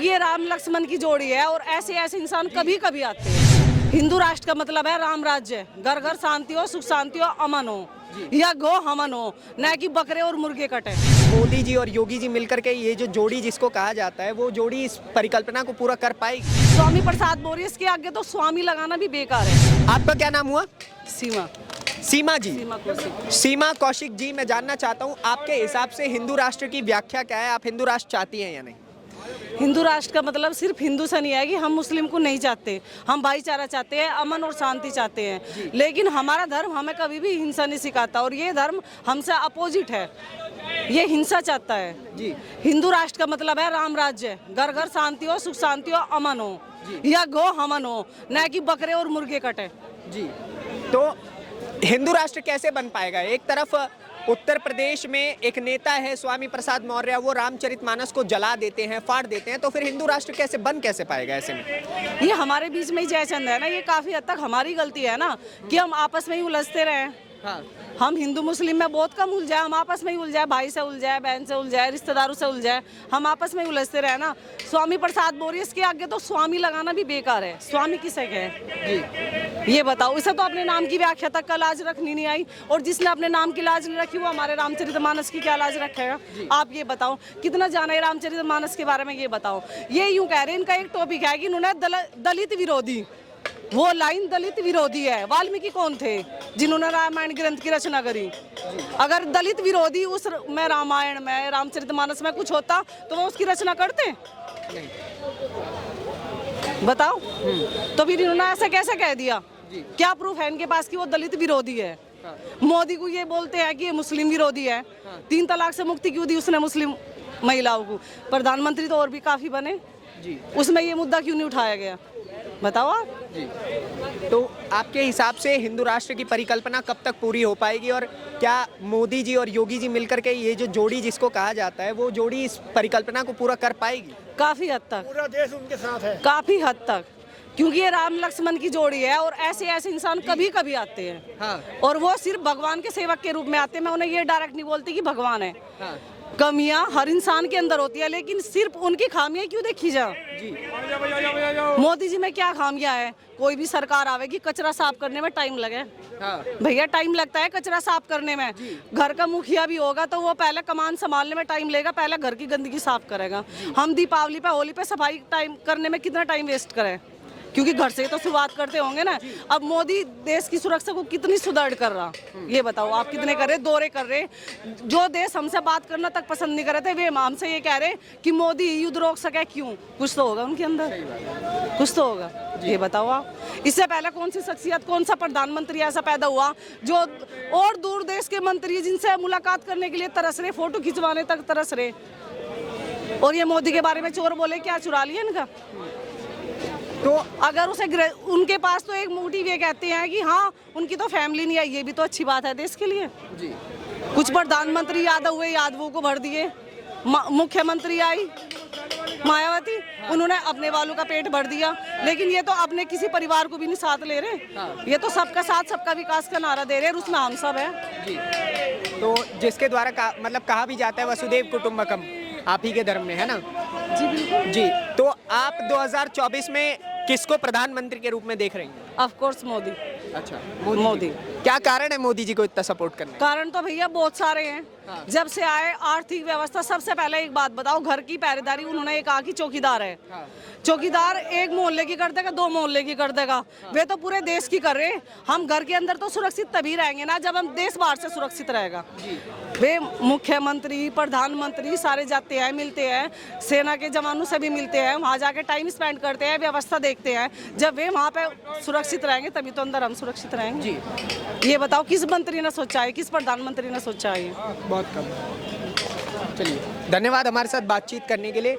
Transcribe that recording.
क्योंकि ये राम लक्ष्मण की जोड़ी है और ऐसे ऐसे इंसान कभी कभी आते हैं। हिंदू राष्ट्र का मतलब है राम राज्य, घर घर शांति हो, सुख शांति हो, अमन हो, या गो हमन हो, न कि बकरे और मुर्गे कटे। मोदी जी और योगी जी मिलकर के ये जो जोड़ी जिसको कहा जाता है वो जोड़ी इस परिकल्पना को पूरा कर पाएगी? स्वामी प्रसाद मौर्य, इसके आगे तो स्वामी लगाना भी बेकार है। आपका क्या नाम हुआ? सीमा सीमा जी। सीमा कौशिक। सीमा कौशिक जी, मैं जानना चाहता हूँ आपके हिसाब से हिंदू राष्ट्र की व्याख्या क्या है? आप हिंदू राष्ट्र चाहती हैं या नहीं? हिंदू राष्ट्र का मतलब सिर्फ हिंदू से नहीं है कि हम मुस्लिम को नहीं चाहते, हम भाईचारा चाहते हैं, अमन और शांति चाहते हैं। लेकिन हमारा धर्म हमें कभी भी हिंसा नहीं सिखाता और ये धर्म हमसे अपोजिट है, ये हिंसा चाहता है जी। हिंदू राष्ट्र का मतलब है राम राज्य, घर घर शांति हो, सुख शांति हो, अमन हो, या गो हमन हो, न कि बकरे और मुर्गे कटे जी। तो हिंदू राष्ट्र कैसे बन पाएगा? एक तरफ उत्तर प्रदेश में एक नेता है स्वामी प्रसाद मौर्य, वो रामचरितमानस को जला देते हैं, फाड़ देते हैं, तो फिर हिंदू राष्ट्र कैसे पाएगा ऐसे में? ये हमारे बीच में ही जयचंद है ना, ये काफी हद तक हमारी गलती है ना कि हम आपस में ही उलझते रहे। हाँ। हम हिंदू मुस्लिम में बहुत कम उलझाए, हम आपस में ही उलझाए, भाई से उलझाए, बहन से उलझाए, रिश्तेदारों से उलझाए, हम आपस में ही उलझते रहे ना। स्वामी प्रसाद मौर्य, इसके आगे तो स्वामी लगाना भी बेकार है। स्वामी किसे कहे ये बताओ? इसे तो अपने नाम की व्याख्या तक का लाज रखनी नहीं आई, और जिसने अपने नाम की लाज नहीं रखी वो हमारे रामचरितमानस की क्या लाज रखेगा? आप ये बताओ, कितना जाना है रामचरितमानस के बारे में? ये बताओ। ये यूं कह रहे हैं, इनका एक टॉपिक है कि इन्होंने दलित विरोधी, वो लाइन दलित विरोधी है। वाल्मीकि कौन थे जिन्होंने रामायण ग्रंथ की रचना करी? अगर दलित विरोधी उस में रामायण में, रामचरितमानस में कुछ होता तो वो उसकी रचना करते? नहीं। बताओ। तो फिर इन्होंने ऐसा कैसे कह दिया? क्या प्रूफ है इनके पास कि वो दलित विरोधी है? मोदी को ये बोलते हैं कि ये मुस्लिम विरोधी है। 3 तलाक से मुक्ति क्यों दी उसने मुस्लिम महिलाओं को? प्रधानमंत्री तो और भी काफी बने, उसमें ये मुद्दा क्यों नहीं उठाया गया? बताओ आप जी। तो आपके हिसाब से हिंदू राष्ट्र की परिकल्पना कब तक पूरी हो पाएगी, और क्या मोदी जी और योगी जी मिलकर के ये जो जोड़ी जिसको कहा जाता है वो जोड़ी इस परिकल्पना को पूरा कर पाएगी? काफी हद तक, पूरा देश उनके साथ है, काफी हद तक, क्योंकि ये राम लक्ष्मण की जोड़ी है और ऐसे ऐसे इंसान कभी कभी आते हैं। हाँ। और वो सिर्फ भगवान के सेवक के रूप में आते हैं। मैं उन्हें ये डायरेक्ट नहीं बोलती कि भगवान है। हाँ। कमियां हर इंसान के अंदर होती है, लेकिन सिर्फ उनकी खामियां क्यों देखी जाए? मोदी जी में क्या खामियां है? कोई भी सरकार आवेगी, कचरा साफ करने में टाइम लगे। हाँ। भैया टाइम लगता है कचरा साफ करने में। घर का मुखिया भी होगा तो वो पहले कमान संभालने में टाइम लेगा, पहले घर की गंदगी साफ करेगा। हम दीपावली पे, होली पे सफाई टाइम करने में कितना टाइम वेस्ट करें? क्योंकि घर से तो शुरुआत करते होंगे ना। अब मोदी देश की सुरक्षा को कितनी सुदृढ़ कर रहा, ये बताओ आप? कितने कर रहे, दौरे कर रहे। जो देश हमसे बात करना तक पसंद नहीं कर रहे थे, वे हमसे ये कह रहे कि मोदी युद्ध रोक सके। क्यों? कुछ तो होगा उनके अंदर, कुछ तो होगा। ये बताओ आप। इससे पहले कौन सी शख्सियत, कौन सा प्रधानमंत्री ऐसा पैदा हुआ जो और दूर देश के मंत्री जिनसे मुलाकात करने के लिए तरस रहे, फोटो खिंचवाने तक तरस रहे, और ये मोदी के बारे में चोर बोले? क्या चुरा लिया इनका? तो अगर उसे उनके पास तो एक मोटिव ये कहते हैं कि हाँ उनकी तो फैमिली नहीं आई, ये भी तो अच्छी बात है देश के लिए जी। कुछ प्रधानमंत्री यादव हुए, यादवों को भर दिए। मुख्यमंत्री आई मायावती, उन्होंने अपने वालों का पेट भर दिया, लेकिन ये तो अपने किसी परिवार को भी नहीं साथ ले रहे। ये तो सबका साथ सबका विकास का नारा दे रहे हैं, उसमें हम सब है जी। तो जिसके द्वारा मतलब कहा भी जाता है वसुदेव कुटुंबकम, आप ही के धर्म में है ना? जी बिल्कुल जी। तो आप 2024 में किसको प्रधानमंत्री के रूप में देख रही हैं? Of course Modi. अच्छा, मोदी। क्या कारण है मोदी जी को इतना सपोर्ट करने? कारण तो भैया बहुत सारे हैं। हाँ। जब से आए आर्थिक व्यवस्था, सबसे पहले एक बात बताओ, घर की पहरेदारी उन्होंने ये कहा कि चौकीदार है। हाँ। चौकीदार एक मोहल्ले की कर देगा, 2 मोहल्ले की कर देगा। हाँ। वे तो पूरे देश की कर रहे हैं। हम घर के अंदर तो सुरक्षित तभी रहेंगे ना जब हम देश बाहर से सुरक्षित रहेगा। वे मुख्यमंत्री, प्रधानमंत्री सारे जाते हैं, मिलते हैं, सेना के जवानों से भी मिलते हैं, वहाँ जाके टाइम स्पेंड करते हैं, व्यवस्था देखते हैं। जब वे वहाँ पे सुरक्षित रहेंगे तभी तो अंदर हम सुरक्षित रहेंगे जी। ये बताओ किस मंत्री ने सोचा है, किस प्रधानमंत्री ने सोचा है? बहुत कम। चलिए, धन्यवाद हमारे साथ बातचीत करने के लिए।